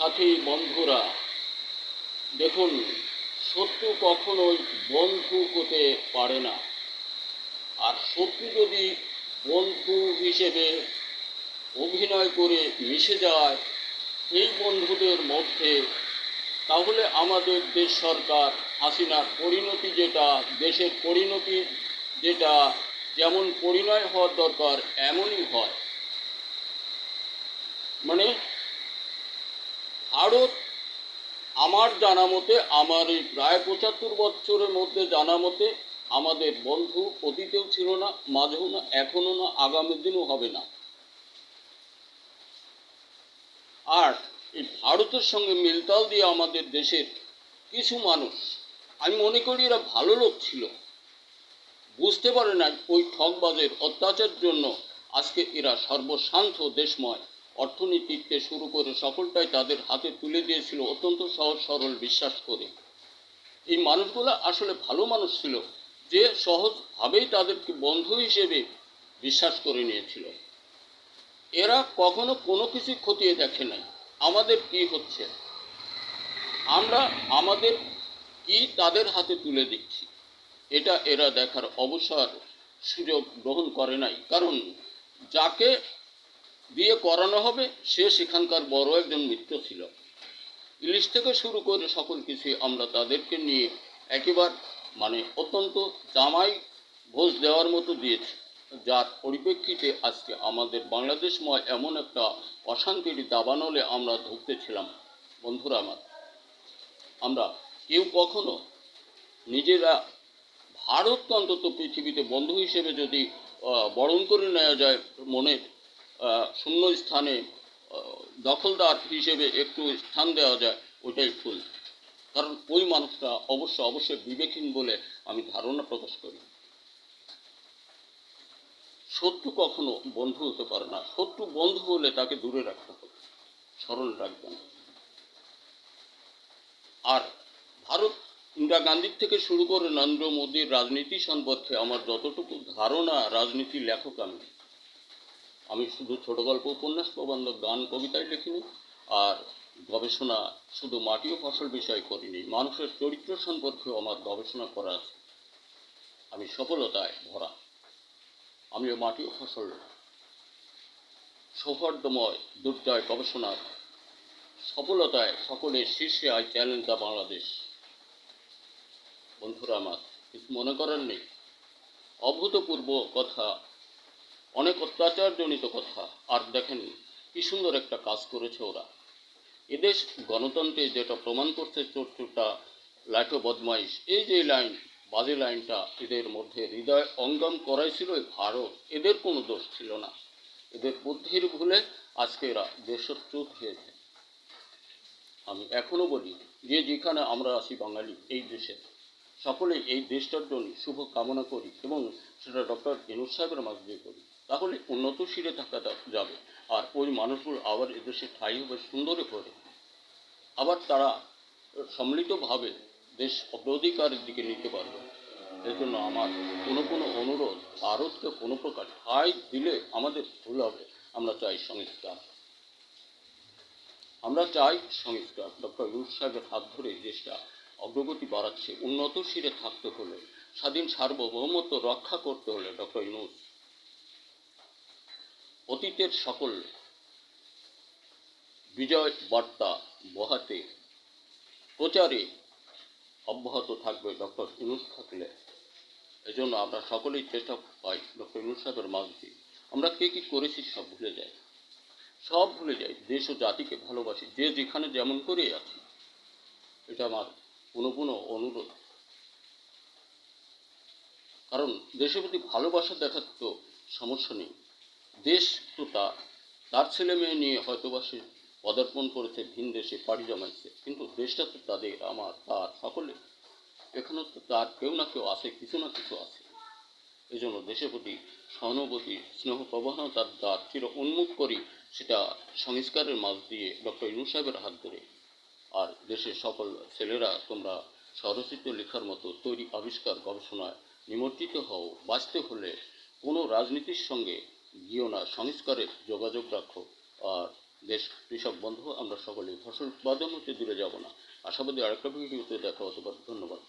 সাথী বন্ধুরা, দেখুন, শত্রু কখনোই বন্ধু হতে পারে না। আর শত্রু যদি বন্ধু হিসেবে অভিনয় করে মিশে যায় এই বন্ধুদের মধ্যে, তাহলে আমাদের দেশ সরকার হাসিনার পরিণতি যেটা, দেশের পরিণতি যেটা যেমন পরিণয় হওয়ার দরকার এমনই হয়। মানে ভারত, আমার জানা মতে, আমার এই প্রায় ৭৫ বছরের মধ্যে জানা মতে, আমাদের বন্ধু অতীতেও ছিল না, মাঝেও না, এখনও না, আগামী দিনও হবে না। আর এই ভারতের সঙ্গে মিলতাল দিয়ে আমাদের দেশের কিছু মানুষ, আমি মনে করি এরা ভালো লোক ছিল, বুঝতে পারে না ওই ঠকবাজের অত্যাচারের জন্য আজকে এরা সর্বশান্ত দেশময় অর্থনীতিতে শুরু করে সকলটাই তাদের হাতে তুলে দিয়েছিল অত্যন্ত সহজ সরল বিশ্বাস করে। এই মানুষগুলো আসলে ভালো মানুষ ছিল, যে সহজভাবেই তাদেরকে বন্ধু হিসেবে বিশ্বাস করে নিয়েছিল। এরা কখনো কোনো কিছু খতিয়ে দেখে নাই আমাদের কি হচ্ছে, আমরা আমাদের কি তাদের হাতে তুলে দিচ্ছি, এটা এরা দেখার অবসর সুযোগ গ্রহণ করে নাই। কারণ যাকে দিয়ে করানো হবে সে সেখানকার বড় একজন মিত্র ছিল। ইলিশ থেকে শুরু করে সকল কিছুই আমরা তাদেরকে নিয়ে একেবারে অত্যন্ত জামাই ভোজ দেওয়ার মতো দিয়েছি, যার পরিপ্রেক্ষিতে আজকে আমাদের বাংলাদেশময় এমন একটা অশান্তির দাবানলে আমরা ধুঁকতেছিলাম। বন্ধুরা আমার, আমরা কেউ কখনো নিজেরা ভারতকে অন্তত পৃথিবীতে বন্ধু হিসেবে যদি বরণ করে নেওয়া যায়, মনের শূন্য স্থানে দখলদার হিসেবে একটু স্থান দেওয়া যায়, ওইটাই ভুল। কারণ ওই মানুষটা অবশ্যই বিবেকহীন বলে আমি ধারণা প্রকাশ করি। শত্রু কখনো বন্ধু হতে পারে না। শত্রু বন্ধু হলে তাকে দূরে রাখতে হবে, স্মরণ রাখবেন। আর ভারত, ইন্দিরা গান্ধীর থেকে শুরু করে নরেন্দ্র মোদীর রাজনীতি সম্পর্কে আমার যতটুকু ধারণা, রাজনীতির লেখক আমি শুধু ছোট গল্প, উপন্যাস, প্রবন্ধ, গান, কবিতায় লিখিনি। আর গবেষণা শুধু মাটি ও ফসল বিষয় করিনি, মানুষের চরিত্র সম্পর্কেও আমার গবেষণা করা আছে। আমি সফলতায় ভরা, আমিও মাটি ও ফসল সৌহার্দ্যময় দুর্জয় গবেষণার সফলতায় সকলের শীর্ষে আই চ্যালেঞ্জ দ্য বাংলাদেশ। বন্ধুরা আমার, কিছু মনে করেন নেই, অভূতপূর্ব কথা, অনেক অত্যাচারজনিত কথা। আর দেখেন কি সুন্দর একটা কাজ করেছে ওরা। এদেশ গণতন্ত্রে যেটা প্রমাণ করছে চোরটা লাঠো বদমাইশ, এই যে লাইন, বাজে লাইনটা এদের মধ্যে হৃদয় অঙ্গম করাইছিল ভারত। এদের কোনো দোষ ছিল না, এদের বুদ্ধির ভুলে আজকে এরা দেশচ্যুত হয়েছে। আমি এখনো বলি, যে যেখানে আমরা আছি বাঙালি এই দেশে, সকলেই এই দেশটার জন্য শুভ কামনা করি এবং সেটা ডক্টর ইউনূস সাহেবের মাধ্যমে করি। তাহলে উন্নত শিরে থাকা যাবে। আর ওই মানুষগুলো আবার এদেশে ঠাঁই হবে সুন্দর করে, আবার তারা সম্মিলিতভাবে দেশ অগ্রাধিকারের দিকে নিতে পারবে। এর জন্য আমার কোনো অনুরোধ, ভারতকে কোনো প্রকার ঠাঁই দিলে আমাদের ভুল হবে। আমরা চাই সংস্কার, আমরা চাই সংস্কার। ডক্টর ইউনূস সাহেবের হাত ধরে দেশটা অগ্রগতি বাড়াচ্ছে। উন্নত শিরে থাকতে হলে, স্বাধীন সার্বভৌমত্ব রক্ষা করতে হলে ডক্টর ইউনূস অতীতের সকল বিজয় বার্তা বহাতে প্রচারে অব্যাহত থাকবে ডক্টর ইউনূস থাকলে। এজন্য আমরা সকলেই চেষ্টা পাই ডক্টর ইউনূস সাহেবের মাঝে। আমরা কে কী করেছি সব ভুলে যাই, সব ভুলে যাই, দেশ ও জাতিকে ভালোবাসি, যে যেখানে যেমন করে আছি। এটা আমার কোনো অনুরোধ। কারণ দেশের প্রতি ভালোবাসা দেখার তো সমস্যা নেই। দেশ তো তার ছেলে মেয়ে নিয়ে হয়তোবা সে পদার্পণ করেছে, ভিন দেশে পাড়ি জমাইছে, কিন্তু দেশটা তো তাদের, আমার, তার, সকলে। এখানেও তো তার কেউ না কেউ আছে, কিছু না কিছু আছে। এই জন্য দেশের প্রতি সহানুভূতি, স্নেহ প্রবণতার দ্বার চির উন্মুখ করি, সেটা সংস্কারের মাঝ দিয়ে ডক্টর ইউনূস সাহেবের হাত ধরে। আর দেশের সকল ছেলেরা, তোমরা স্বরচিত লেখার মতো তৈরি আবিষ্কার গবেষণায় নিমজ্জিত হও। বাঁচতে হলে কোনো রাজনীতির সঙ্গে গিয়েও না, সংস্কারের যোগাযোগ রাখো। আর দেশ কৃষক বন্ধু আমরা সকলেই ফসল উৎপাদন হতে দূরে যাব না। আশাবাদী আরেকটা ভিডিওতে দেখা হতে পারে। ধন্যবাদ।